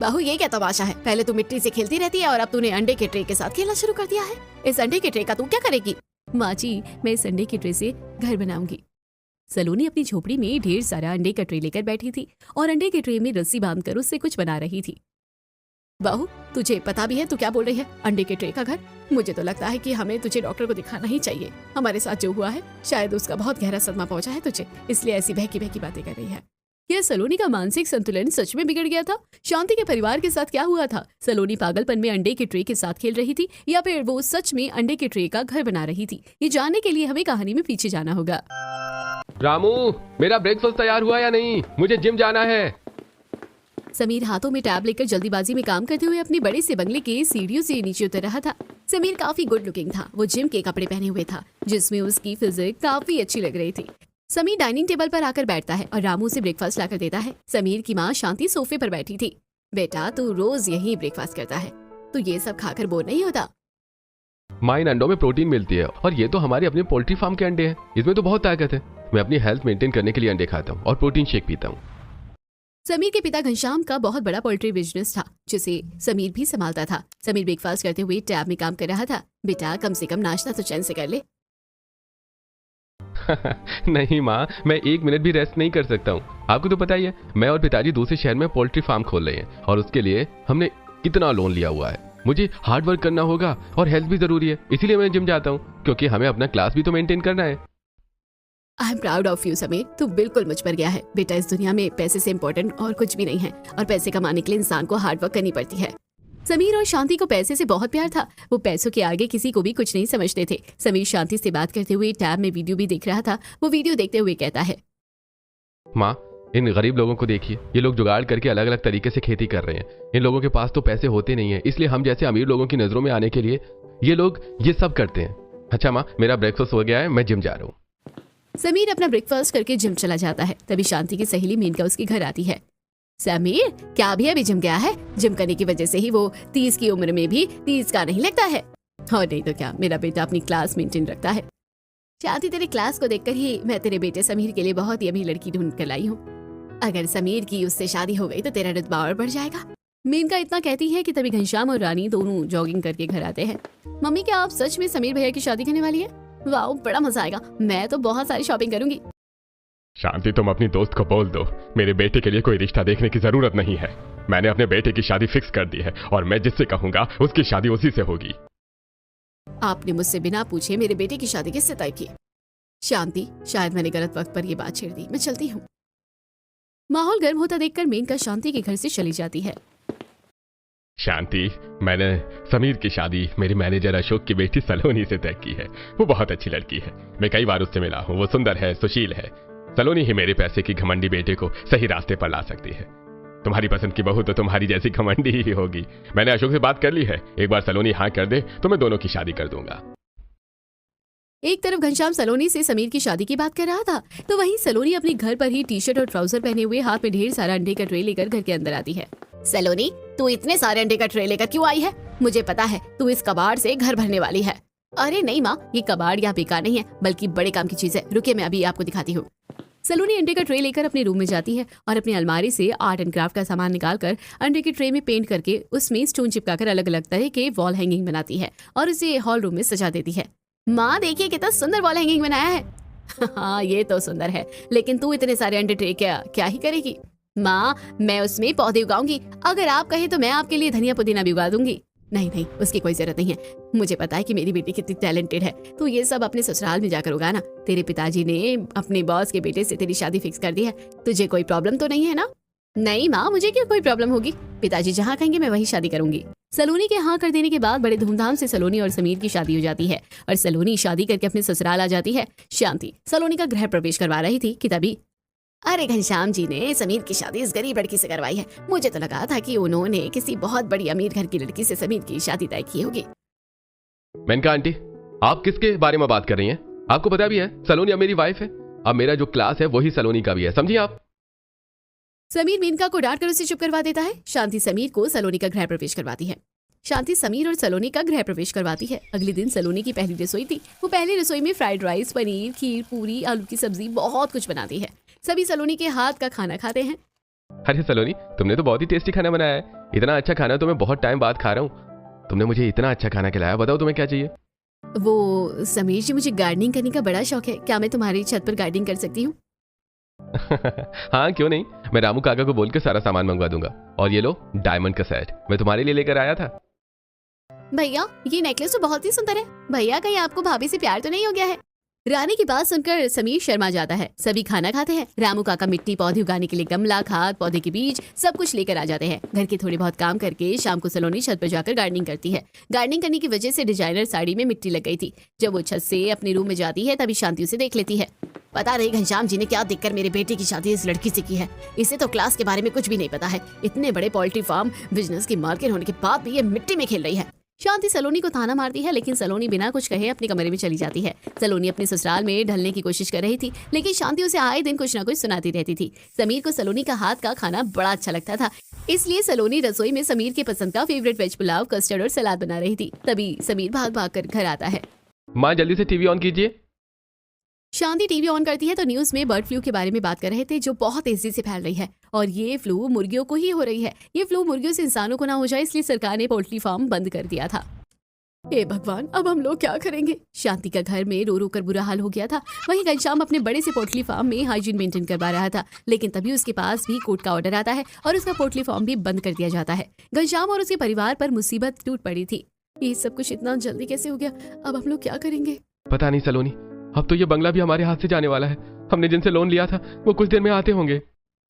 बहू ये क्या तमाशा है? पहले तू मिट्टी से खेलती रहती है और अब तूने अंडे के ट्रे के साथ खेलना शुरू कर दिया है। इस अंडे के ट्रे का तू क्या करेगी? माँ जी, मैं इस अंडे के ट्रे से घर बनाऊंगी। सलोनी अपनी झोपड़ी में ढेर सारा अंडे का ट्रे लेकर बैठी थी और अंडे के ट्रे में रस्सी बांधकर उससे कुछ बना रही थी। बहू, तुझे पता भी है तू क्या बोल रही है? अंडे के ट्रे का घर? मुझे तो लगता है कि हमें तुझे डॉक्टर को दिखाना ही चाहिए। हमारे साथ जो हुआ है शायद उसका बहुत गहरा सदमा पहुंचा है तुझे, इसलिए ऐसी बहकी बहकी बातें कर रही है। क्या सलोनी का मानसिक संतुलन सच में बिगड़ गया था? शांति के परिवार के साथ क्या हुआ था? सलोनी पागलपन में अंडे के ट्रे के साथ खेल रही थी या फिर वो सच में अंडे के ट्रे का घर बना रही थी? ये जानने के लिए हमें कहानी में पीछे जाना होगा। रामू, मेरा ब्रेकफास्ट तैयार हुआ या नहीं? मुझे जिम जाना है। समीर हाथों में टैब लेकर जल्दीबाजी में काम करते हुए अपने बड़े से बंगले के सीढ़ियों से नीचे उतर रहा था। समीर काफी गुड लुकिंग था। वो जिम के कपड़े पहने हुए था जिसमें उसकी फिजिक काफी अच्छी लग रही थी। समीर डाइनिंग टेबल पर आकर बैठता है और रामू से ब्रेकफास्ट लाकर देता है। समीर की माँ शांति सोफे पर बैठी थी। बेटा, तू रोज यही ब्रेकफास्ट करता है, तो ये सब खाकर बोर नहीं होता? माँ, इन अंडों में प्रोटीन मिलती है और ये तो हमारे अपने पोल्ट्री फार्म के अंडे हैं। इसमें तो बहुत ताकत है। मैं अपनी हेल्थ मेंटेन करने के लिए अंडे खाता हूँ और प्रोटीन शेक पीता हूँ। समीर के पिता घनश्याम का बहुत बड़ा पोल्ट्री बिजनेस था जिसे समीर भी संभालता था। समीर ब्रेकफास्ट करते हुए टैब में काम कर रहा था। बेटा, कम से कम नाश्ता तो चैन से कर ले। नहीं माँ, मैं 1 मिनट भी रेस्ट नहीं कर सकता हूँ। आपको तो पता ही है, मैं और पिताजी दूसरे शहर में पोल्ट्री फार्म खोल रहे हैं और उसके लिए हमने कितना लोन लिया हुआ है। मुझे हार्ड वर्क करना होगा और हेल्थ भी जरूरी है, इसीलिए मैं जिम जाता हूँ, क्योंकि हमें अपना क्लास भी तो मेंटेन करना है। I am proud of you Sameer, तू बिल्कुल मुझ पर गया है। बेटा, इस दुनिया में पैसे से इम्पोर्टेंट और कुछ भी नहीं है और पैसे कमाने के लिए इंसान को हार्ड वर्क करनी पड़ती है। समीर और शांति को पैसे से बहुत प्यार था। वो पैसों के आगे किसी को भी कुछ नहीं समझते थे। समीर शांति से बात करते हुए टैब में वीडियो भी देख रहा था। वो वीडियो देखते हुए कहता है, माँ, इन गरीब लोगों को देखिए। ये लोग जुगाड़ करके अलग अलग तरीके से खेती कर रहे हैं। इन लोगों के पास तो पैसे होते नहीं है, इसलिए हम जैसे अमीर लोगों की नजरों में आने के लिए ये लोग ये सब करते हैं। अच्छा माँ, मेरा ब्रेकफास्ट हो गया है, मैं जिम जा रहा हूँ। समीर अपना ब्रेकफास्ट करके जिम चला जाता है। तभी शांति की सहेली मेनका उसके घर आती है। समीर, क्या भी अभी जिम गया है? जिम करने की वजह से ही वो 30 की उम्र में भी 30 का नहीं लगता है। और नहीं तो क्या, मेरा बेटा अपनी क्लास मेंटेन रखता है। शांति, तेरे क्लास को देखकर ही मैं तेरे बेटे समीर के लिए बहुत ही अभी लड़की ढूंढ कर लाई हूँ। अगर समीर की उससे शादी हो गई तो तेरा रुतबा और बढ़ जाएगा। मेनका इतना कहती है कि तभी घनश्याम और रानी दोनों जॉगिंग करके घर आते हैं। मम्मी, क्या आप सच में समीर भैया की शादी करने वाली है? वाह, बड़ा मजा आएगा। मैं तो बहुत सारी शॉपिंग करूंगी। शांति, तुम अपनी दोस्त को बोल दो मेरे बेटे के लिए कोई रिश्ता देखने की जरूरत नहीं है। मैंने अपने बेटे की शादी फिक्स कर दी है और मैं जिससे कहूंगा उसकी शादी उसी से होगी। आपने मुझसे बिना पूछे मेरे बेटे की शादी किससे तय की? शांति, शायद मैंने गलत वक्त पर ये बात छेड़ दी। मैं चलती हूँ। माहौल गर्म होता देखकर मेनका शांति के घर से चली जाती है। शांति, मैंने समीर की शादी मेरे मैनेजर अशोक की बेटी सलोनी से तय की है। वो बहुत अच्छी लड़की है। मैं कई बार उससे मिला हूँ। वो सुंदर है, सुशील है। सलोनी ही मेरे पैसे की घमंडी बेटे को सही रास्ते पर ला सकती है। तुम्हारी पसंद की बहू तो तुम्हारी जैसी घमंडी ही होगी। मैंने अशोक से बात कर ली है। एक बार सलोनी हाँ कर दे तो मैं दोनों की शादी कर दूंगा। एक तरफ घनश्याम सलोनी से समीर की शादी की बात कर रहा था, तो वहीं सलोनी अपने घर पर ही टी-शर्ट और ट्राउजर पहने हुए हाथ में ढेर सारा अंडे का ट्रे लेकर घर के अंदर आती है। सलोनी, तू इतने सारे अंडे का ट्रे लेकर क्यों आई है? मुझे पता है तू इस कबाड़ से घर भरने वाली है। अरे नहीं माँ, ये कबाड़ या बेकार नहीं है, बल्कि बड़े काम की चीज है। रुकिए, मैं अभी आपको दिखाती हूँ। सलोनी अंडे का ट्रे लेकर अपने रूम में जाती है और अपनी अलमारी से आर्ट एंड क्राफ्ट का सामान निकालकर अंडे के ट्रे में पेंट करके उसमें स्टोन चिपकाकर अलग अलग तरह के वॉल हैंगिंग बनाती है और उसे हॉल रूम में सजा देती है। माँ देखिए कितना सुंदर वॉल हैंगिंग बनाया है। हाँ, ये तो सुंदर है, लेकिन तू इतने सारे अंडे ट्रे क्या ही करेगी? माँ, मैं उसमें पौधे उगाऊंगी। अगर आप कहे तो मैं आपके लिए धनिया पुदीना भी उगा दूंगी। नहीं, उसकी कोई जरूरत नहीं है। मुझे पता है कि मेरी बेटी कितनी टैलेंटेड है। तो ये सब अपने ससुराल में जाकर उगाना। तेरे पिताजी ने अपने बॉस के बेटे से तेरी शादी फिक्स कर दी है। तुझे कोई प्रॉब्लम तो नहीं है ना? नहीं माँ, मुझे क्यों कोई प्रॉब्लम होगी? पिताजी जहाँ कहेंगे मैं वहीं शादी करूंगी। सलोनी के हाँ कर देने के बाद बड़े धूमधाम से सलोनी और समीर की शादी हो जाती है और सलोनी शादी करके अपने ससुराल आ जाती है। शांति सलोनी का गृह प्रवेश करवा रही थी कि तभी, अरे घनश्याम जी ने समीर की शादी इस गरीब लड़की से करवाई है। मुझे तो लगा था कि उन्होंने किसी बहुत बड़ी अमीर घर की लड़की से समीर की शादी तय की होगी। मेनका आंटी, आप किसके बारे में बात कर रही हैं? आपको पता भी है सलोनी अब मेरी वाइफ है। अब मेरा जो क्लास है वही सलोनी का भी है, समझिए आप। समीर मेनका को डांट कर उसे चुप करवा देता है। शांति समीर को सलोनी का गृह प्रवेश करवाती है। शांति समीर और सलोनी का गृह प्रवेश करवाती है। अगले दिन सलोनी की पहली रसोई थी। वो पहली रसोई में फ्राइड राइस, पनीर, खीर, पूरी, आलू की सब्जी, बहुत कुछ बनाती है। सभी सलोनी के हाथ का खाना खाते हैं। अरे सलोनी, तुमने तो बहुत ही टेस्टी खाना बनाया है। इतना अच्छा खाना तो मैं बहुत टाइम बाद खा रहा हूँ। तुमने मुझे इतना अच्छा खाना खिलाया, बताओ तुम्हें क्या चाहिए? वो समीर जी, मुझे गार्डनिंग करने का बड़ा शौक है, क्या मैं तुम्हारी छत पर गार्डनिंग कर सकती हूँ? हाँ क्यों नहीं, मैं रामू काका को बोल के सारा सामान मंगवा दूंगा। और ये लो डायमंड का सेट, मैं तुम्हारे लिए लेकर आया था। भैया ये नेकलेस तो बहुत ही सुंदर है। भैया कहीं आपको भाभी से प्यार तो नहीं हो गया है? रानी की बात सुनकर समीर शर्मा जाता है। सभी खाना खाते हैं। रामू काका मिट्टी पौधे उगाने के लिए गमला, खाद, पौधे के बीज सब कुछ लेकर आ जाते हैं। घर के थोड़े बहुत काम करके शाम को सलोनी छत पर जाकर गार्डनिंग करती है। गार्डनिंग करने की वजह से डिजाइनर साड़ी में मिट्टी लग गई थी। जब वो छत से अपने रूम में जाती है तभी शांति उसे देख लेती है। पता नहीं घनश्याम जी ने क्या देखकर मेरे बेटे की शादी इस लड़की से की है। इसे तो क्लास के बारे में कुछ भी नहीं पता है। इतने बड़े पोल्ट्री फार्म बिजनेस की मार्केट होने के बाद भी ये मिट्टी में खेल रही है। शांति सलोनी को ताना मारती है, लेकिन सलोनी बिना कुछ कहे अपने कमरे में चली जाती है। सलोनी अपने ससुराल में ढलने की कोशिश कर रही थी, लेकिन शांति उसे आए दिन कुछ न कुछ सुनाती रहती थी। समीर को सलोनी का हाथ का खाना बड़ा अच्छा लगता था, इसलिए सलोनी रसोई में समीर के पसंद का फेवरेट वेज पुलाव, कस्टर्ड और सलाद बना रही थी। तभी समीर भाग भाग कर घर आता है। माँ जल्दी से टीवी ऑन कीजिए। शांति टीवी ऑन करती है तो न्यूज में बर्ड फ्लू के बारे में बात कर रहे थे, जो बहुत तेजी से फैल रही है। और ये फ्लू मुर्गियों को ही हो रही है। ये फ्लू मुर्गियों से इंसानों को ना हो जाए, इसलिए सरकार ने पोल्ट्री फार्म बंद कर दिया था। हे भगवान, अब हम लोग क्या करेंगे? शांति का घर में रो रो कर बुरा हाल हो गया था। वहीं घनश्याम अपने बड़े से पोल्ट्री फार्म में हाइजीन मेंटेन करवा रहा था, लेकिन तभी उसके पास भी कोर्ट का ऑर्डर आता है और उसका पोल्ट्री फार्म भी बंद कर दिया जाता है। घनश्याम और उसके परिवार पर मुसीबत टूट पड़ी थी। ये सब कुछ इतना जल्दी कैसे हो गया? अब हम लोग क्या करेंगे? पता नहीं सलोनी, अब तो ये बंगला भी हमारे हाथ से जाने वाला है। हमने जिनसे लोन लिया था वो कुछ देर में आते होंगे।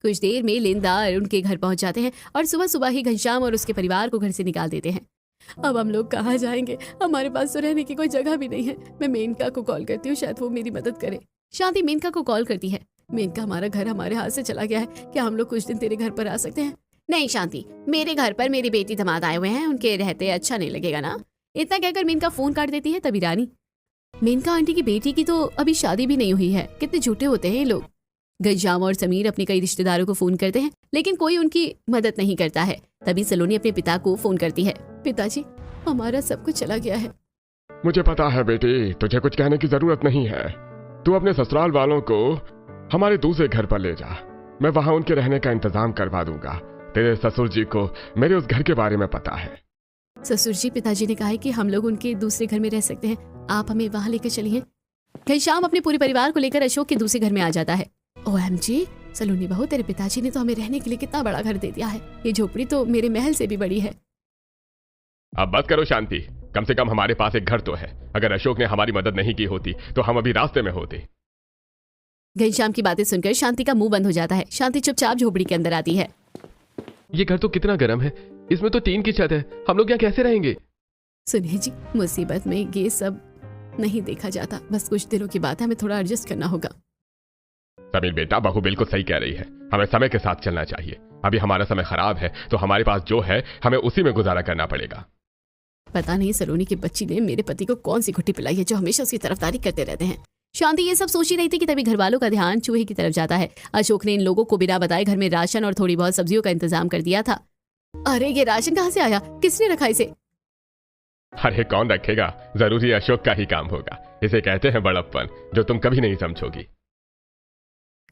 कुछ देर में लिंदा उनके घर पहुंच जाते हैं और सुबह सुबह ही घनश्याम और उसके परिवार को घर से निकाल देते हैं। अब हम लोग कहाँ जाएंगे? हमारे पास तो रहने की कोई जगह भी नहीं है। मैं मेनका को कॉल करती हूँ, शायद वो मेरी मदद करे। शांति मेनका को कॉल करती है। मेनका, हमारा घर हमारे हाथ से चला गया है, क्या हम लोग कुछ दिन तेरे घर पर आ सकते हैं? नहीं शांति, मेरे घर पर मेरी बेटी दामाद आए हुए हैं, उनके रहते अच्छा नहीं लगेगा ना। इतना कहकर मेनका फोन काट देती है। तभी रानी, मेनका आंटी की बेटी की तो अभी शादी भी नहीं हुई है। कितने झूठे होते हैं ये लोग। घनश्याम और समीर अपने कई रिश्तेदारों को फोन करते हैं, लेकिन कोई उनकी मदद नहीं करता है। तभी सलोनी अपने पिता को फोन करती है। पिताजी, हमारा सब कुछ चला गया है। मुझे पता है बेटी, तुझे कुछ कहने की जरूरत नहीं है। तू अपने ससुराल वालों को हमारे दूसरे घर पर ले जा, मैं वहां उनके रहने का इंतजाम करवा दूंगा। तेरे ससुर जी को मेरे उस घर के बारे में पता है। ससुर जी, पिताजी ने कहा है कि हम लोग उनके दूसरे घर में रह सकते हैं, आप हमें वहां लेकर चलिए। घनश्याम अपने पूरे परिवार को लेकर अशोक के दूसरे घर में आ जाता है। OMG, सलोनी बहू, तेरे पिताजी ने तो हमें रहने के लिए कितना बड़ा घर दे दिया है। ये झोपड़ी तो मेरे महल से भी बड़ी है। अब बस करो शांति, कम से कम हमारे पास एक घर तो है। अगर अशोक ने हमारी मदद नहीं की होती तो हम अभी रास्ते में होते। घनश्याम की बातें सुनकर शांति का मुंह बंद हो जाता है। शांति चुपचाप झोपड़ी के अंदर आती है। ये घर तो कितना गर्म है, इसमें तो टीन की छत है, हम लोग यहाँ कैसे रहेंगे? सुनिए जी, मुसीबत में ये सब नहीं देखा जाता, बस कुछ दिनों की बात है, हमें थोड़ा एडजस्ट करना होगा। समीर बेटा, बहू बिल्कुल सही कह रही है, हमें समय के साथ चलना चाहिए। अभी हमारा समय खराब है तो हमारे पास जो है हमें उसी में गुजारा करना पड़ेगा। पता नहीं सलोनी की बच्ची ने मेरे पति को कौन सी घुट्टी पिलाई है, जो हमेशा उसकी तरफदारी करते रहते हैं। शांति ये सब सोच ही रही थी कि तभी घर वालों का ध्यान चूहे की तरफ जाता है। अशोक ने इन लोगों को बिना बताए घर में राशन और थोड़ी बहुत सब्जियों का इंतजाम कर दिया था। अरे ये राशन कहाँ से आया? किसने रखा इसे? अरे कौन रखेगा, जरूरी अशोक का ही काम होगा। इसे कहते हैं बड़प्पन, जो तुम कभी नहीं समझोगी।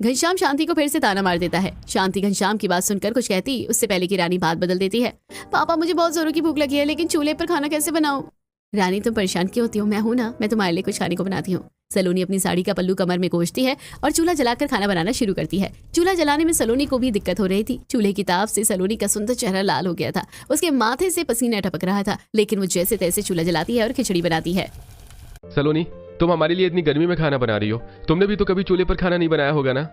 घनश्याम शांति को फिर से ताना मार देता है। शांति घनश्याम की बात सुनकर कुछ कहती, उससे पहले की रानी बात बदल देती है। पापा, मुझे बहुत जोरों की भूख लगी है, लेकिन चूल्हे पर खाना कैसे बनाऊं? रानी, तुम परेशान क्यों होती हो? मैं हूं ना, मैं तुम्हारे लिए कुछ खाने को बनाती हूँ। सलोनी अपनी साड़ी का पल्लू कमर में कोसती है और चूल्हा जलाकर खाना बनाना शुरू करती है। चूल्हा जलाने में सलोनी को भी दिक्कत हो रही थी। चूल्हे की ताप से सलोनी का सुंदर चेहरा लाल हो गया था। उसके माथे से पसीना टपक रहा था, लेकिन वो जैसे तैसे चूल्हा जलाती है और खिचड़ी बनाती है। सलोनी, तुम हमारे लिए इतनी गर्मी में खाना बना रही हो, तुमने भी तो कभी चूल्हे पर खाना नहीं बनाया होगा ना?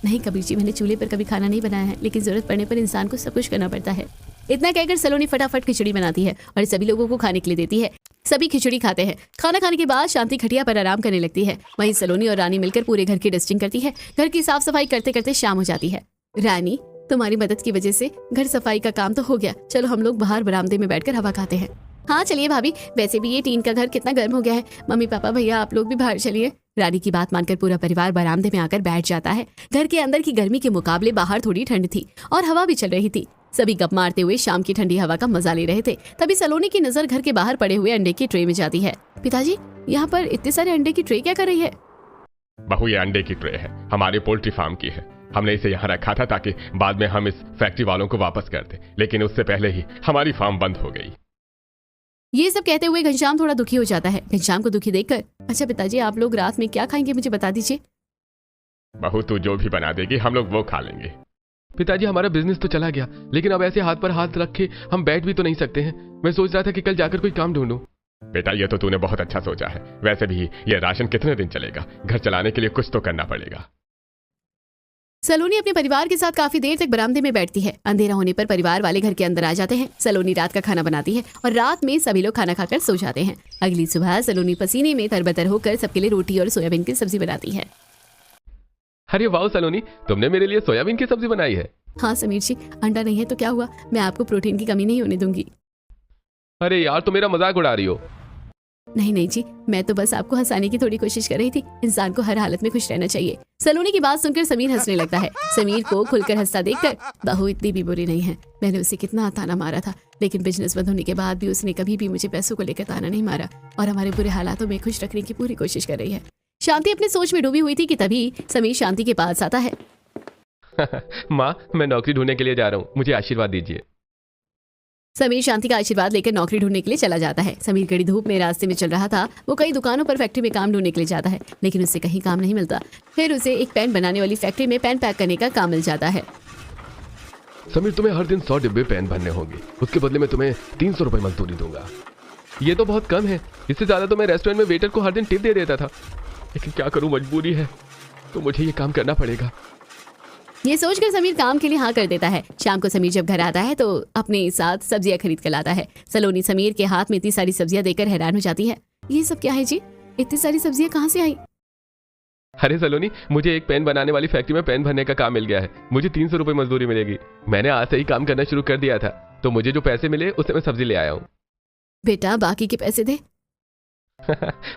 नहीं कबीर जी, मैंने चूल्हे पर कभी खाना नहीं बनाया है, लेकिन जरूरत पड़ने पर इंसान को सब कुछ करना पड़ता है। इतना कहकर सलोनी फटाफट खिचड़ी बनाती है और सभी लोगों को खाने के लिए देती है। सभी खिचड़ी खाते हैं। खाना खाने के बाद शांति खटिया पर आराम करने लगती है। वहीं सलोनी और रानी मिलकर पूरे घर की डस्टिंग करती है। घर की साफ सफाई करते करते शाम हो जाती है। रानी, तुम्हारी मदद की वजह से घर सफाई का काम तो हो गया। चलो हम लोग बाहर बरामदे में बैठकर हवा खाते हैं। हाँ चलिए भाभी, वैसे भी ये टीन का घर कितना गर्म हो गया है। मम्मी पापा भैया आप लोग भी बाहर चलिए। रानी की बात मानकर पूरा परिवार बरामदे में आकर बैठ जाता है। घर के अंदर की गर्मी के मुकाबले बाहर थोड़ी ठंड थी और हवा भी चल रही थी। सभी गप मारते हुए शाम की ठंडी हवा का मजा ले रहे थे। तभी सलोनी की नजर घर के बाहर पड़े हुए अंडे की ट्रे में जाती है। पिताजी, यहाँ पर इतने सारे अंडे की ट्रे क्या कर रही है? बहू, ये अंडे की ट्रे है, हमारे पोल्ट्री फार्म की है। हमने इसे यहाँ रखा था ताकि बाद में हम इस फैक्ट्री वालों को वापस कर दें, लेकिन उससे पहले ही हमारी फार्म बंद हो गई। ये सब कहते हुए घनश्याम थोड़ा दुखी हो जाता है। घनश्याम को दुखी देखकर, अच्छा पिताजी आप लोग रात में क्या खाएंगे मुझे बता दीजिए। बहू तू जो भी बना देगी हम लोग वो खा लेंगे। पिताजी हमारा बिजनेस तो चला गया, लेकिन अब ऐसे हाथ पर हाथ रखे हम बैठ भी तो नहीं सकते हैं। मैं सोच रहा था कि कल जाकर कोई काम ढूंढूं। बेटा ये तो तूने बहुत अच्छा सोचा है। वैसे भी ये राशन कितने दिन चलेगा, घर चलाने के लिए कुछ तो करना पड़ेगा। सलोनी अपने परिवार के साथ काफी देर तक बरामदे में बैठती है। अंधेरा होने पर परिवार वाले घर के अंदर आ जाते हैं। सलोनी रात का खाना बनाती है और रात में सभी लोग खाना खाकर सो जाते हैं। अगली सुबह सलोनी पसीने में तरबतर होकर सबके लिए रोटी और सोयाबीन की सब्जी बनाती है। अरे वाह सलोनी, तुमने मेरे लिए सोयाबीन की सब्जी बनाई है। हाँ समीर जी, अंडा नहीं है तो क्या हुआ, मैं आपको प्रोटीन की कमी नहीं होने दूंगी। अरे यार तुम मेरा मजाक उड़ा रही हो। नहीं जी, मैं तो बस आपको हंसाने की थोड़ी कोशिश कर रही थी। इंसान को हर हालत में खुश रहना चाहिए। सलोनी की बात सुनकर समीर हंसने लगता है। समीर को खुलकर हंसता देखकर, बहू इतनी भी बुरी नहीं है। मैंने उसे कितना ताना मारा था, लेकिन बिजनेस बंद होने के बाद भी उसने कभी भी मुझे पैसों को लेकर ताना नहीं मारा और हमारे बुरे हालातों में खुश रखने की पूरी कोशिश कर रही है। शांति अपने सोच में डूबी हुई थी कि तभी समीर शांति के पास आता है। माँ मैं नौकरी ढूंढने के लिए जा रहा हूँ, मुझे आशीर्वाद दीजिए। समीर शांति का आशीर्वाद लेकर नौकरी ढूंढने के लिए चला जाता है। समीर कड़ी धूप में रास्ते में चल रहा था। वो कई दुकानों पर फैक्ट्री में काम ढूंढने के लिए जाता है, लेकिन उससे कहीं काम नहीं मिलता। फिर उसे एक पेन बनाने वाली फैक्ट्री में पेन पैक करने का काम मिल जाता है। समीर तुम्हें हर दिन 100 डिब्बे पेन भरने होंगे, उसके बदले में तुम्हें 300 रुपए मजदूरी दूंगा। ये तो बहुत कम है, इससे ज्यादा तो मैं रेस्टोरेंट में वेटर को हर दिन टिप दे देता था, लेकिन क्या करूं मजबूरी है, तो मुझे ये काम करना पड़ेगा। ये सोचकर समीर काम के लिए हाँ कर देता है। शाम को समीर जब घर आता है तो अपने साथ सब्जियां खरीद कर लाता है। सलोनी समीर के हाथ में इतनी सारी सब्जियां देखकर हैरान हो जाती है। ये सब क्या है जी, इतनी सारी सब्जियां कहाँ से आई? अरे सलोनी, मुझे एक पेन बनाने वाली फैक्ट्री में पेन भरने का काम मिल गया है। मुझे 300 रुपए मजदूरी मिलेगी। मैंने आज से ही काम करना शुरू कर दिया था, तो मुझे जो पैसे मिले उससे मैं सब्जी ले आया हूँ। बेटा बाकी के पैसे दे।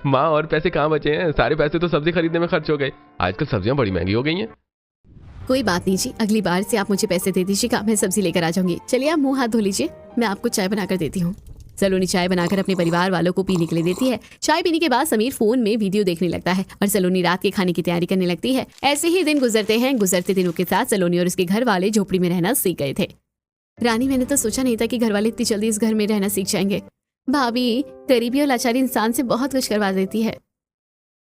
माँ और पैसे कहाँ बचे हैं, सारे पैसे तो सब्जी खरीदने में खर्च हो गए। आजकल सब्जियां बड़ी महंगी हो गई हैं। कोई बात नहीं जी, अगली बार से आप मुझे पैसे दे दीजिएगा, मैं सब्जी लेकर आ जाऊंगी। चलिए आप मुंह हाथ धो लीजिए, मैं आपको चाय बनाकर देती हूँ। सलोनी चाय बनाकर अपने परिवार वालों को पीने के लिए देती है। चाय पीने के बाद समीर फोन में वीडियो देखने लगता है और सलोनी रात के खाने की तैयारी करने लगती है। ऐसे ही दिन गुजरते हैं। गुजरते दिनों के साथ सलोनी और उसके घर वाले झोपड़ी में रहना सीख गए थे। रानी, मैंने तो सोचा नहीं था कि घर वाले इतनी जल्दी इस घर में रहना सीख जाएंगे। भाभी, गरीबी और लाचारी इंसान से बहुत कुछ करवा देती है।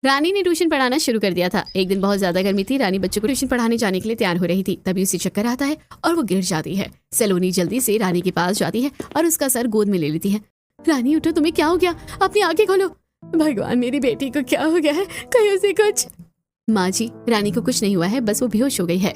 रानी ने ट्यूशन पढ़ाना शुरू कर दिया था। एक दिन बहुत ज्यादा गर्मी थी। रानी बच्चों को ट्यूशन पढ़ाने जाने के लिए तैयार हो रही थी, तभी उसे चक्कर आता है और वो गिर जाती है। सलोनी जल्दी से रानी के पास जाती है और उसका सर गोद में ले लेती है। रानी उठो, तुम्हें क्या हो गया? अपनी आंखें खोलो। भगवान, मेरी बेटी को क्या हो गया है? कहीं उसे कुछ। माँ जी, रानी को कुछ नहीं हुआ है, बस वो बेहोश हो गई है।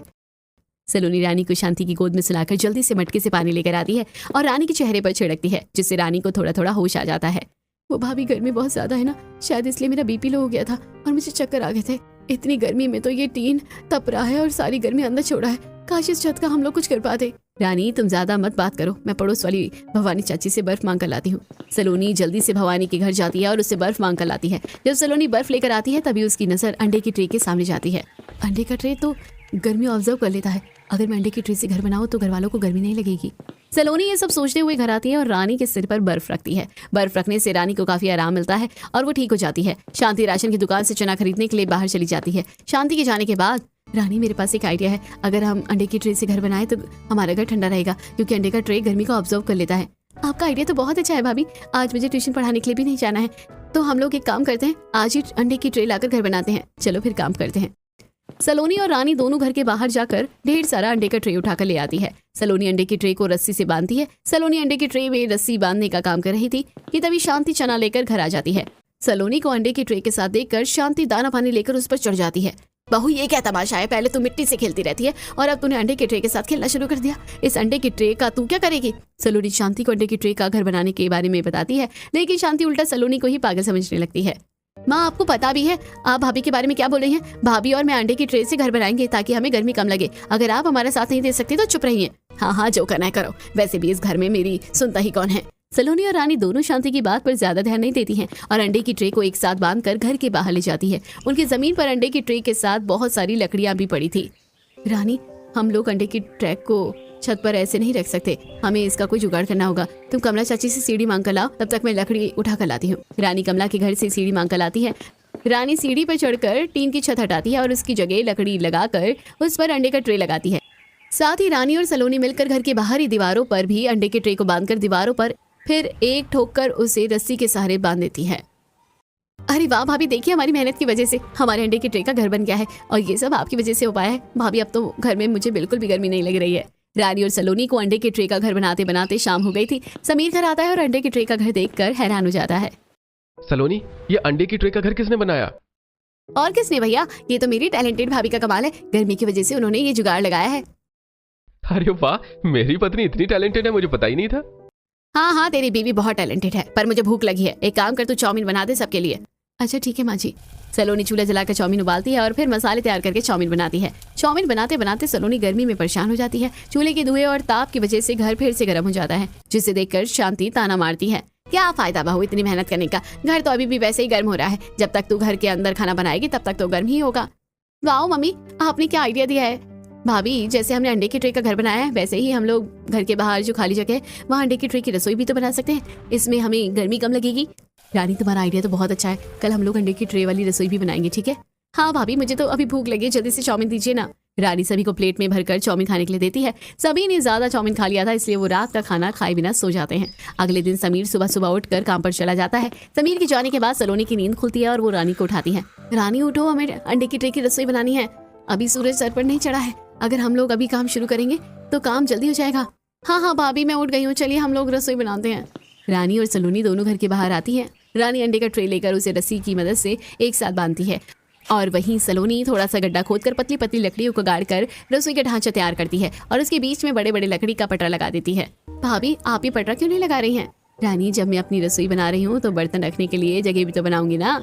सलोनी रानी को शांति की गोद में सुलाकर जल्दी से मटके से पानी लेकर आती है और रानी के चेहरे पर छिड़कती है, जिससे रानी को थोड़ा थोड़ा होश आ जाता है। वो भाभी, गर्मी बहुत ज्यादा है ना, शायद इसलिए मेरा बीपी लो हो गया था और मुझे चक्कर आ गए थे। इतनी गर्मी में तो ये टीन तप रहा है और सारी गर्मी अंदर छोड़ा है। काश इस छत का हम लोग कुछ कर पाते। रानी, तुम ज्यादा मत बात करो, मैं पड़ोस वाली भवानी चाची से बर्फ मांग कर लाती हूँ। सलोनी जल्दी से भवानी के घर जाती है और उससे बर्फ मांग कर लाती है। जब सलोनी बर्फ लेकर आती है तभी उसकी नजर अंडे की ट्रे के सामने जाती है। अंडे का ट्रे तो गर्मी ऑब्जर्व कर लेता है। अगर मैं अंडे की ट्रे से घर बनाऊं तो घर वालों को गर्मी नहीं लगेगी। सलोनी ये सब सोचते हुए घर आती है और रानी के सिर पर बर्फ रखती है। बर्फ रखने से रानी को काफी आराम मिलता है और वो ठीक हो जाती है। शांति राशन की दुकान से चना खरीदने के लिए बाहर चली जाती है। शांति के जाने के बाद, रानी मेरे पास एक आइडिया है। अगर हम अंडे की ट्रे से घर बनाए तो हमारा घर ठंडा रहेगा, क्योंकि अंडे का ट्रे गर्मी को ऑब्जर्व कर लेता है। आपका आइडिया तो बहुत अच्छा है भाभी। आज मुझे ट्यूशन पढ़ाने के लिए भी नहीं जाना है, तो हम लोग एक काम करते हैं, आज ही अंडे की ट्रे लाकर घर बनाते हैं। चलो फिर काम करते हैं। सलोनी और रानी दोनों घर के बाहर जाकर ढेर सारा अंडे का ट्रे उठाकर ले आती है। सलोनी अंडे की ट्रे को रस्सी से बांधती है। सलोनी अंडे की ट्रे में रस्सी बांधने का काम कर रही थी कि तभी शांति चना लेकर घर आ जाती है। सलोनी को अंडे की ट्रे के साथ देखकर शांति दाना पानी लेकर उस पर चढ़ जाती है। बहू, ये क्या तमाशा है? पहले तू मिट्टी से खेलती रहती है और अब तूने अंडे के ट्रे के साथ खेलना शुरू कर दिया। इस अंडे की ट्रे का तू क्या करेगी? सलोनी शांति को अंडे की ट्रे का घर बनाने के बारे में बताती है, लेकिन शांति उल्टा सलोनी को ही पागल समझने लगती है। माँ, आपको पता भी है आप भाभी के बारे में क्या बोल रही हैं? भाभी और मैं अंडे की ट्रे से घर बनाएंगे ताकि हमें गर्मी कम लगे। अगर आप हमारा साथ नहीं दे सकते तो चुप रहिए। हाँ हाँ, जो करना है करो, वैसे भी इस घर में मेरी सुनता ही कौन है। सलोनी और रानी दोनों शांति की बात पर ज्यादा ध्यान नहीं देती हैं और अंडे की ट्रे को एक साथ बांधकर घर के बाहर ले जाती है। उनकी जमीन पर अंडे की ट्रे के साथ बहुत सारी लकड़ियां भी पड़ी थी। रानी, हम लोग अंडे की ट्रैक को छत पर ऐसे नहीं रख सकते, हमें इसका कोई जुगाड़ करना होगा। तुम कमला चाची से सीढ़ी मांग कर लाओ, तब तक मैं लकड़ी उठा कर लाती हूँ। रानी कमला के घर से सीढ़ी मांग कर लाती है। रानी सीढ़ी पर चढ़कर टीन की छत हटाती है और उसकी जगह लकड़ी लगाकर उस पर अंडे का ट्रे लगाती है। साथ ही रानी और सलोनी मिलकर घर की बाहरी दीवारों पर भी अंडे के ट्रे को बांधकर दीवारों पर फिर एक ठोक कर उसे रस्सी के सहारे बांध देती है। अरे वाह भाभी, देखिए हमारी मेहनत की वजह से हमारे अंडे के ट्रे का घर बन गया है और ये सब आपकी वजह से हो पाया है। भाभी अब तो घर में मुझे बिल्कुल भी गर्मी नहीं लग रही है। रानी और सलोनी को अंडे के ट्रे का घर बनाते बनाते शाम हो गई थी। समीर घर आता है और अंडे के ट्रे का घर देखकर हैरान हो जाता है। सलोनी, ये अंडे की ट्रे का घर किसने बनाया? और किसने भैया, ये तो मेरी टैलेंटेड भाभी का कमाल है। गर्मी की वजह से उन्होंने ये जुगाड़ लगाया है। अरे वाह, मेरी पत्नी इतनी टैलेंटेड है, मुझे पता ही नहीं था। हाँ हाँ, तेरी बीवी बहुत टैलेंटेड है, पर मुझे भूख लगी है। एक काम कर, तू चाउमीन बना दे सबके लिए। अच्छा ठीक है माँ जी। सलोनी चूल्हा जलाकर चाउमीन उबालती है और फिर मसाले तैयार करके चाउमीन बनाती है। चाउमीन बनाते बनाते सलोनी गर्मी में परेशान हो जाती है। चूल्हे के धुएं और ताप की वजह से घर फिर से गर्म हो जाता है, जिसे देखकर शांति ताना मारती है। क्या फायदा बहू इतनी मेहनत करने का, घर तो अभी भी वैसे ही गर्म हो रहा है। जब तक तू घर के अंदर खाना बनाएगी तब तक तो गर्म ही होगा। वाह मम्मी, आपने क्या आइडिया दिया है। भाभी, जैसे हमने अंडे के ट्रे का घर बनाया है वैसे ही हम लोग घर के बाहर जो खाली जगह है वहाँ अंडे के ट्रे की रसोई भी तो बना सकते हैं। इसमें हमें गर्मी कम लगेगी। रानी, तुम्हारा आइडिया तो बहुत अच्छा है। कल हम लोग अंडे की ट्रे वाली रसोई भी बनाएंगे, ठीक है? हाँ भाभी, मुझे तो अभी भूख लगी है, जल्दी से चाउमीन दीजिए ना। रानी सभी को प्लेट में भरकर चाउमीन खाने के लिए देती है। सभी ने ज्यादा चाउमीन खा लिया था, इसलिए वो रात का खाना खाए बिना सो जाते हैं। अगले दिन समीर सुबह सुबह उठकर काम पर चला जाता है। समीर के जाने के बाद सलोनी की नींद खुलती है और वो रानी को उठाती है। रानी उठो, हमें अंडे की ट्रे की रसोई बनानी है। अभी सूरज सर पर नहीं चढ़ा है, अगर हम लोग अभी काम शुरू करेंगे तो काम जल्दी हो जाएगा। हाँ हाँ भाभी, मैं उठ गई हूँ, चलिए हम लोग रसोई बनाते हैं। रानी और सलोनी दोनों घर के बाहर आती है। रानी अंडे का ट्रे लेकर उसे रस्सी की मदद से एक साथ बांधती है और वहीं सलोनी थोड़ा सा गड्ढा खोदकर पतली पतली लकड़ियों को गाड़कर रसोई का ढांचा तैयार करती है और उसके बीच में बड़े बड़े लकड़ी का पटरा लगा देती है। भाभी, आप ये पटरा क्यों नहीं लगा रही हैं? रानी, जब मैं अपनी रसोई बना रही हूँ तो बर्तन रखने के लिए जगह भी तो बनाऊंगी ना।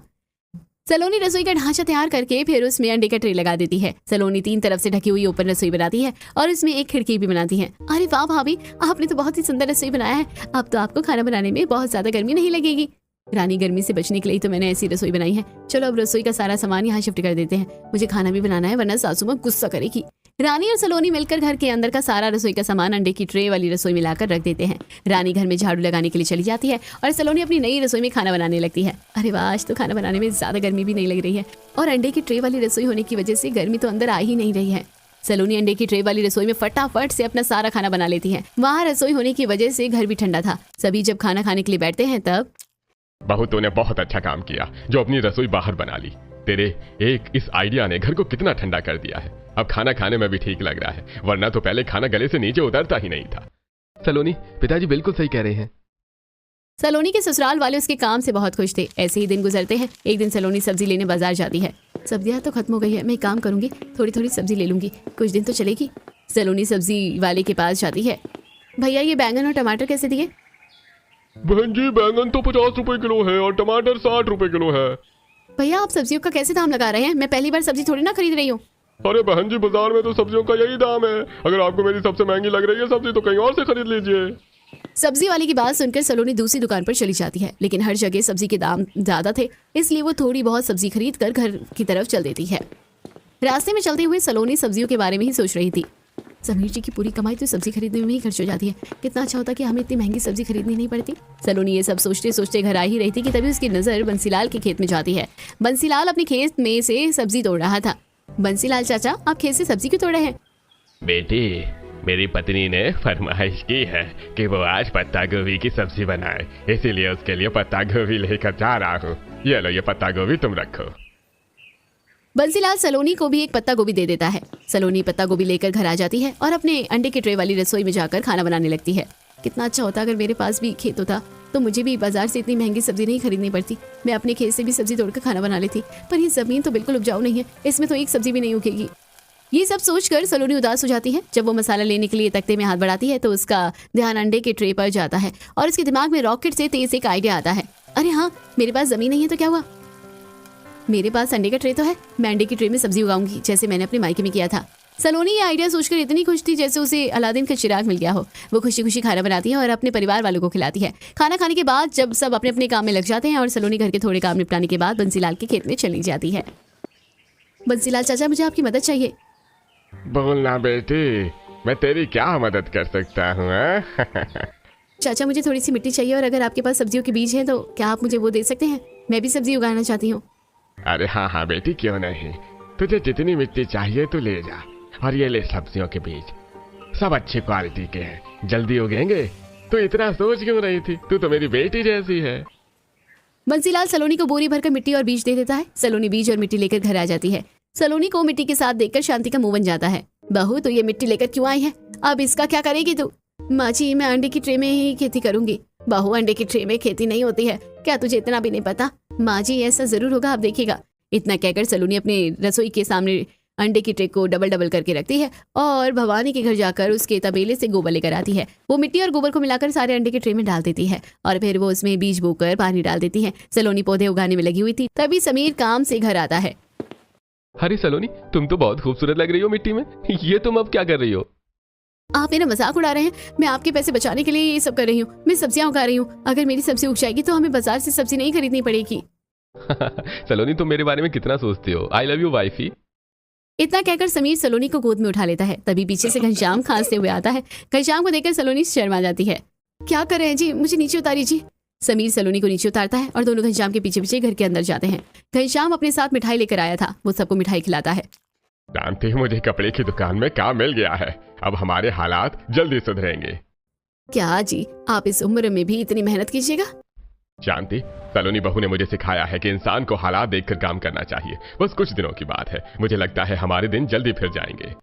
सलोनी रसोई का ढांचा तैयार करके फिर उसमें अंडे का ट्रे लगा देती है। सलोनी 3 तरफ से ढकी हुई ओपन रसोई बनाती है और उसमें एक खिड़की भी बनाती है। अरे वाह भाभी, आपने तो बहुत ही सुंदर रसोई बनाया है। अब तो आपको खाना बनाने में बहुत ज्यादा गर्मी नहीं लगेगी। रानी, गर्मी से बचने के लिए तो मैंने ऐसी रसोई बनाई है। चलो अब रसोई का सारा सामान यहाँ शिफ्ट कर देते हैं, मुझे खाना भी बनाना है वरना सासू माँ गुस्सा करेगी। रानी और सलोनी मिलकर घर के अंदर का सारा रसोई का सामान अंडे की ट्रे वाली रसोई में लाकर रख देते हैं। रानी घर में झाड़ू लगाने के लिए चली जाती है और सलोनी अपनी नई रसोई में खाना बनाने लगती है। अरे वाह, आज तो खाना बनाने में ज्यादा गर्मी भी नहीं लग रही है और अंडे की ट्रे वाली रसोई होने की वजह से गर्मी तो अंदर आ ही नहीं रही है। सलोनी अंडे की ट्रे वाली रसोई में फटाफट से अपना सारा खाना बना लेती है। वहाँ रसोई होने की वजह से घर भी ठंडा था। सभी जब खाना खाने के लिए बैठते हैं तब बहू, तूने बहुत अच्छा काम किया जो अपनी रसोई बाहर बना ली। तेरे एक इस आइडिया ने घर को कितना ठंडा कर दिया है। अब खाना खाने में भी ठीक लग रहा है, वरना तो पहले खाना गले से नीचे उतरता ही नहीं था। सलोनी, पिताजी बिल्कुल सही कह रहे हैं। सलोनी के ससुराल वाले उसके काम से बहुत खुश थे। ऐसे ही दिन गुजरते हैं। एक दिन सलोनी सब्जी लेने बाजार जाती है। सब्जियां तो खत्म हो गई है, मैं काम करूंगी, थोड़ी थोड़ी सब्जी ले लूंगी, कुछ दिन तो चलेगी। सलोनी सब्जी वाले के पास जाती है। भैया, ये बैंगन और टमाटर कैसे दिए? बहन जी, बैंगन तो 50 रुपए किलो है और टमाटर 60 रुपए किलो है। भैया, आप सब्जियों का कैसे दाम लगा रहे हैं? मैं पहली बार सब्जी थोड़ी ना खरीद रही हूँ। अरे बहन जी, बाजार में तो सब्जियों का यही दाम है। अगर आपको मेरी सबसे महंगी लग रही है सब्जी तो कहीं और से खरीद लीजिए। सब्जी वाले की बात सुनकर सलोनी दूसरी दुकान पर चली जाती है, लेकिन हर जगह सब्जी के दाम ज्यादा थे, इसलिए वो थोड़ी बहुत सब्जी खरीद कर घर की तरफ चल देती है। रास्ते में चलते हुए सलोनी सब्जियों के बारे में ही सोच रही थी। समीर जी की पूरी कमाई तो सब्जी खरीदने में ही खर्च हो जाती है। कितना अच्छा होता कि हमें इतनी महंगी सब्जी खरीदनी नहीं पड़ती। सलोनी ये सब सोचते सोचते घर आ ही रही थी कि तभी उसकी नजर बंसीलाल के खेत में जाती है। बंसीलाल अपने खेत में से सब्जी तोड़ रहा था। बंसीलाल चाचा, आप खेत से सब्जी क्यों तोड़ रहे हैं? बेटी, मेरी पत्नी ने फरमाइश की है कि वो आज पत्ता गोभी की सब्जी बनाए, इसीलिए उसके लिए पत्ता गोभी लेकर जा रहा हूँ। ये लो, ये पत्ता गोभी तुम रखो। बंसीलाल सलोनी को भी एक पत्ता गोभी दे देता है। सलोनी पत्ता गोभी लेकर घर आ जाती है और अपने अंडे के ट्रे वाली रसोई में जाकर खाना बनाने लगती है। कितना अच्छा होता अगर मेरे पास भी खेत होता तो मुझे भी बाजार से इतनी महंगी सब्जी नहीं खरीदनी पड़ती। मैं अपने खेत से भी सब्जी तोड़कर खाना बना लेती। पर ये जमीन तो बिल्कुल उपजाऊ नहीं है, इसमें तो एक सब्जी भी नहीं उगेगी। ये सब सोचकर सलोनी उदास हो जाती है। जब वो मसाला लेने के लिए तख्ते में हाथ बढ़ाती है तो उसका ध्यान अंडे के ट्रे पर जाता है और उसके दिमाग में रॉकेट से तेज एक आइडिया आता है। अरे हाँ, मेरे पास जमीन नहीं है तो क्या हुआ, मेरे पास अंडे का ट्रे तो है। मैं अंडे की ट्रे में सब्जी उगाऊंगी जैसे मैंने अपने मायके में किया था। सलोनी ये आइडिया सोचकर इतनी खुश थी जैसे उसे अलादीन का चिराग मिल गया हो। वो खुशी खुशी खाना बनाती है और अपने परिवार वालों को खिलाती है। खाना खाने के बाद जब सब अपने अपने काम में लग जाते हैं और सलोनी घर के थोड़े काम निपटाने के बाद बंसीलाल के खेत में चली जाती है। बंसीलाल चाचा, मुझे आपकी मदद चाहिए। बोलना बेटी, मैं तेरी क्या मदद कर सकता हूँ? चाचा, मुझे थोड़ी सी मिट्टी चाहिए और अगर आपके पास सब्जियों के बीज हैं तो क्या आप मुझे वो दे सकते हैं? मैं भी सब्जी उगाना चाहती हूँ। अरे हाँ हाँ बेटी, क्यों नहीं। तुझे जितनी मिट्टी चाहिए तू ले जा। और ये ले सब्जियों के बीज, सब अच्छी क्वालिटी के हैं, जल्दी उगेंगे। तू इतना सोच क्यों रही थी, तू तो मेरी बेटी जैसी है। बंसीलाल सलोनी को बोरी भरकर मिट्टी और बीज दे देता है। सलोनी बीज और मिट्टी लेकर घर आ जाती है। सलोनी को मिट्टी के साथ देखकर शांति का मुंह बन जाता है। बहू, तो ये मिट्टी लेकर क्यों आई है? अब इसका क्या करेगी तू? माँ जी, मैं अंडे की ट्रे में ही खेती करूंगी। बहू, अंडे की ट्रे में खेती नहीं होती है, क्या तुझे इतना भी नहीं पता? माँ जी, ऐसा जरूर होगा, आप देखिएगा। इतना कहकर सलोनी अपने रसोई के सामने अंडे की ट्रे को डबल डबल करके रखती है और भवानी के घर जाकर उसके तबेले से गोबर लेकर आती है। वो मिट्टी और गोबर को मिलाकर सारे अंडे के ट्रे में डाल देती है और फिर वो उसमें बीज बोकर पानी डाल देती है। सलोनी पौधे उगाने में लगी हुई थी, तभी समीर काम से घर आता है। अरे सलोनी, तुम तो बहुत खूबसूरत लग रही हो मिट्टी में। ये तुम अब क्या कर रही हो? आप मेरा मजाक उड़ा रहे हैं? मैं आपके पैसे बचाने के लिए ये सब कर रही हूँ। मैं सब्जियां उगा रही हूँ। अगर मेरी सब्जी उग जाएगी तो हमें बाजार से सब्जी नहीं खरीदनी पड़ेगी। सलोनी, तुम मेरे बारे में कितना सोचती हो। I love you wifey. इतना कहकर समीर सलोनी को गोद में उठा लेता है। तभी पीछे से घनश्याम खांसते हुए आता है। घनश्याम को देखकर सलोनी शर्मा जाती है। क्या कर रहे हैं जी, मुझे नीचे उतारिए जी। समीर सलोनी को नीचे उतारता है और दोनों घनश्याम के पीछे पीछे घर के अंदर जाते हैं। घनश्याम अपने साथ मिठाई लेकर आया था, वो सबको मिठाई खिलाता है। जानते हो, मुझे कपड़े की दुकान में काम मिल गया है। अब हमारे हालात जल्दी सुधरेंगे। क्या जी, आप इस उम्र में भी इतनी मेहनत कीजिएगा? शांति, सलोनी बहू ने मुझे सिखाया है कि इंसान को हालात देखकर काम करना चाहिए। बस कुछ दिनों की बात है, मुझे लगता है हमारे दिन जल्दी फिर जाएंगे।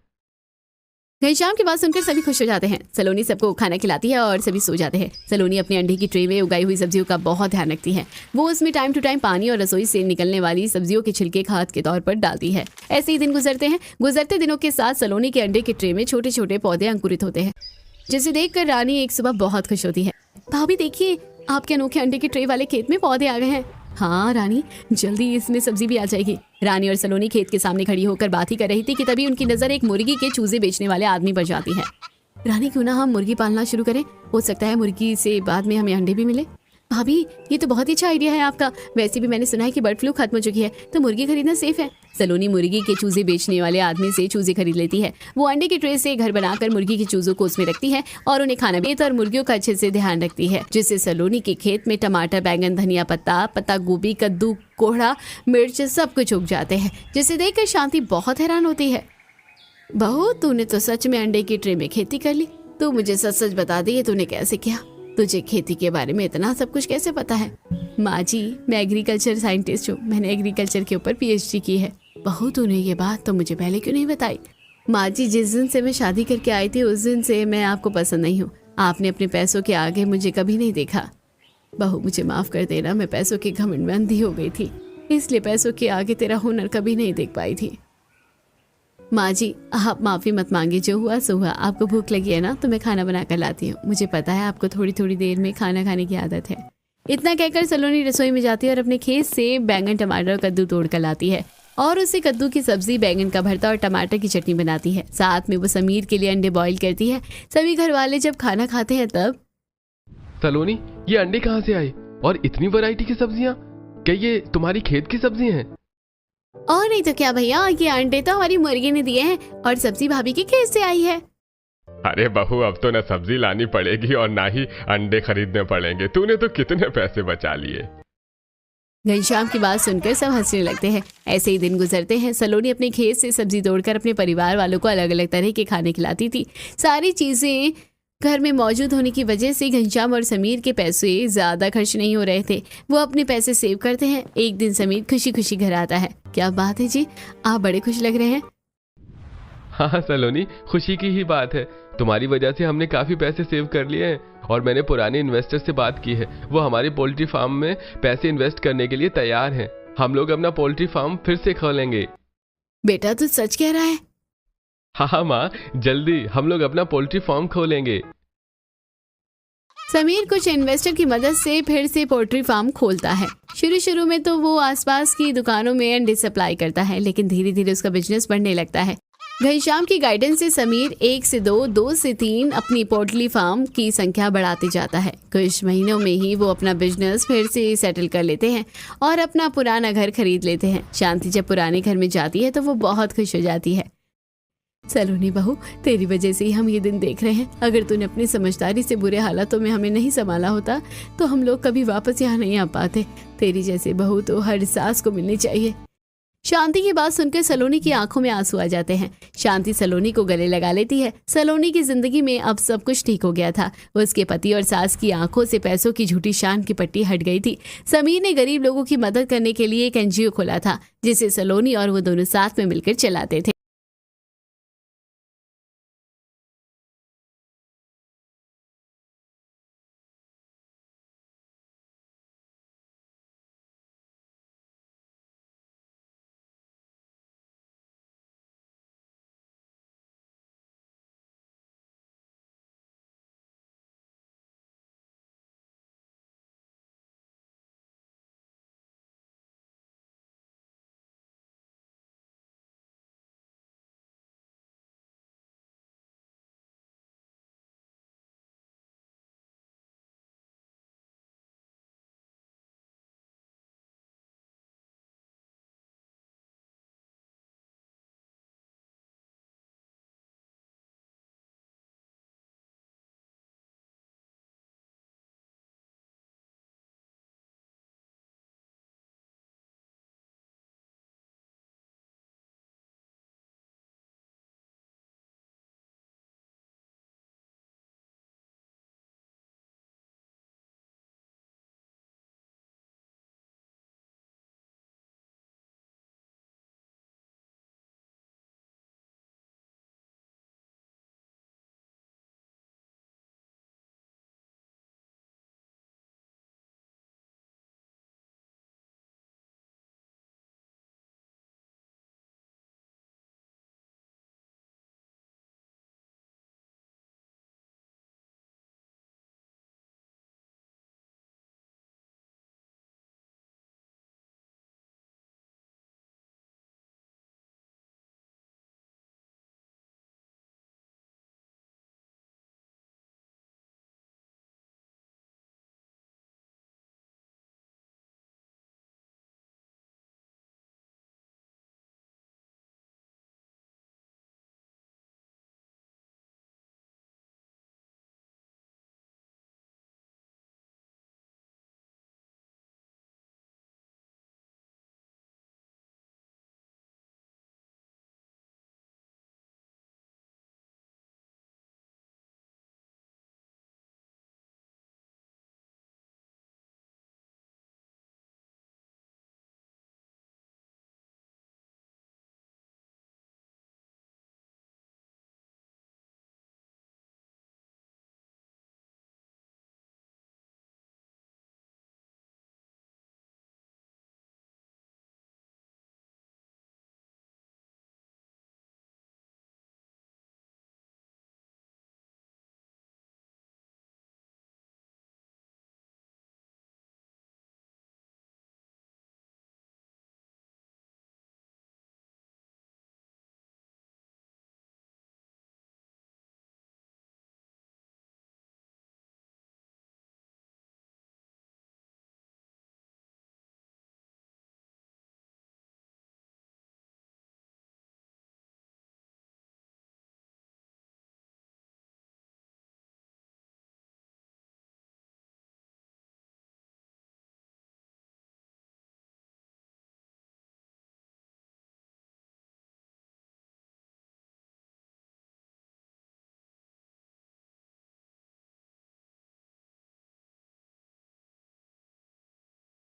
घनश्याम की बात सुनकर सभी खुश हो जाते हैं। सलोनी सबको खाना खिलाती है और सभी सो जाते हैं। सलोनी अपने अंडे की ट्रे में उगाई हुई सब्जियों का बहुत ध्यान रखती है। वो उसमें टाइम टू टाइम पानी और रसोई से निकलने वाली सब्जियों के छिलके खाद के तौर पर डालती है। ऐसे ही दिन गुजरते हैं। गुजरते दिनों के साथ सलोनी के अंडे के ट्रे में छोटे छोटे पौधे अंकुरित होते हैं, जिसे देखकर रानी एक सुबह बहुत खुश होती है। भाभी देखिए, आपके अनोखे अंडे के ट्रे वाले खेत में पौधे आ गए हैं। हाँ रानी, जल्दी इसमें सब्जी भी आ जाएगी। रानी और सलोनी खेत के सामने खड़ी होकर बात ही कर रही थी कि तभी उनकी नजर एक मुर्गी के चूजे बेचने वाले आदमी पर जाती है। रानी, क्यों ना हम मुर्गी पालना शुरू करें? हो सकता है मुर्गी से बाद में हमें अंडे भी मिले। भाभी, ये तो बहुत ही अच्छा आइडिया है आपका। वैसे भी मैंने सुना है कि बर्ड फ्लू खत्म हो चुकी है, तो मुर्गी खरीदना सेफ है। सलोनी मुर्गी के चूजे बेचने वाले आदमी से चूजे खरीद लेती है। वो अंडे के ट्रे से घर बनाकर मुर्गी के चूजों को उसमें रखती है और उन्हें खाना भी और मुर्गियों का अच्छे से ध्यान रखती है, जिससे सलोनी के खेत में टमाटर, बैंगन, धनिया पत्ता, पत्ता गोभी, कद्दू, कोहड़ा, मिर्च सब कुछ उग जाते हैं, जिसे देखकर शांति बहुत हैरान होती है। बहू, तूने तो सच में अंडे की ट्रे में खेती कर ली। तू मुझे सच सच बता दे, ये तूने कैसे किया? तुझे खेती के बारे में इतना सब कुछ कैसे पता है? माँ जी, मैं एग्रीकल्चर साइंटिस्ट हूँ, मैंने एग्रीकल्चर के ऊपर PhD की है। बहू, तूने ये बात तो मुझे पहले क्यों नहीं बताई? माँ जी, जिस दिन से मैं शादी करके आई थी उस दिन से मैं आपको पसंद नहीं हूँ। आपने अपने पैसों के आगे मुझे कभी नहीं देखा। बहू, मुझे माफ कर देना, मैं पैसों के घमंड में अंधी हो गई थी, इसलिए पैसों के आगे तेरा हुनर कभी नहीं देख पाई थी। माँ जी, आप माफ़ी मत मांगिए, जो हुआ सो हुआ। आपको भूख लगी है ना, तो मैं खाना बना कर लाती हूँ। मुझे पता है आपको थोड़ी थोड़ी देर में खाना खाने की आदत है। इतना कहकर सलोनी रसोई में जाती है और अपने खेत से बैंगन, टमाटर और कद्दू तोड़ कर लाती है और उससे कद्दू की सब्जी, बैंगन का भरता और टमाटर की चटनी बनाती है। साथ में वो समीर के लिए अंडे बॉईल करती है। सभी घर वाले जब खाना खाते हैं तब, सलोनी, ये अंडे कहाँ से आए और इतनी वैरायटी की सब्जियाँ? क्या ये तुम्हारी खेत की सब्जी हैं? और नहीं तो क्या भैया, ये अंडे तो हमारी मुर्गी ने दिए हैं और सब्जी भाभी के खेत से आई है। अरे बहू, अब तो ना सब्जी लानी पड़ेगी और ना ही अंडे खरीदने पड़ेंगे। तूने तो कितने पैसे बचा लिए। घनश्याम की बात सुनकर सब हंसने लगते हैं। ऐसे ही दिन गुजरते हैं। सलोनी अपने खेत से सब्जी तोड़कर अपने परिवार वालों को अलग अलग तरह के खाने खिलाती थी। सारी चीजें घर में मौजूद होने की वजह से घनश्याम और समीर के पैसे ज्यादा खर्च नहीं हो रहे थे। वो अपने पैसे सेव करते हैं। एक दिन समीर खुशी खुशी घर आता है। क्या बात है जी, आप बड़े खुश लग रहे हैं। हाँ सलोनी, खुशी की ही बात है। तुम्हारी वजह से हमने काफी पैसे सेव कर लिए हैं और मैंने पुराने इन्वेस्टर से बात की है। वो हमारे पोल्ट्री फार्म में पैसे इन्वेस्ट करने के लिए तैयार हैं। हम लोग अपना पोल्ट्री फार्म फिर से खोलेंगे। बेटा, तू सच कह रहा है? हाँ माँ, जल्दी हम लोग अपना पोल्ट्री फार्म खोलेंगे। समीर कुछ इन्वेस्टर की मदद से फिर से पोल्ट्री फार्म खोलता है। शुरू में तो वो आसपास की दुकानों में अंडे सप्लाई करता है, लेकिन धीरे धीरे उसका बिजनेस बढ़ने लगता है। घनश्याम की गाइडेंस से समीर 1 से 2, 2 से 3 अपनी पोल्ट्री फार्म की संख्या बढ़ाते जाता है। कुछ महीनों में ही वो अपना बिजनेस फिर से सेटल कर लेते हैं और अपना पुराना घर खरीद लेते हैं। शांति जब पुराने घर में जाती है तो वो बहुत खुश हो जाती है। सलोनी बहू, तेरी वजह से ही हम ये दिन देख रहे हैं। अगर तूने अपनी समझदारी से बुरे हालातों में हमें नहीं संभाला होता तो हम लोग कभी वापस यहाँ नहीं आ पाते। तेरी जैसे बहू तो हर सास को मिलनी चाहिए। शांति की बात सुनकर सलोनी की आंखों में आंसू आ जाते हैं। शांति सलोनी को गले लगा लेती है। सलोनी की जिंदगी में अब सब कुछ ठीक हो गया था। उसके पति और सास की आंखों से पैसों की झूठी शान की पट्टी हट गई थी। समीर ने गरीब लोगों की मदद करने के लिए एक NGO खोला था, जिसे सलोनी और वो दोनों साथ में मिलकर चलाते थे।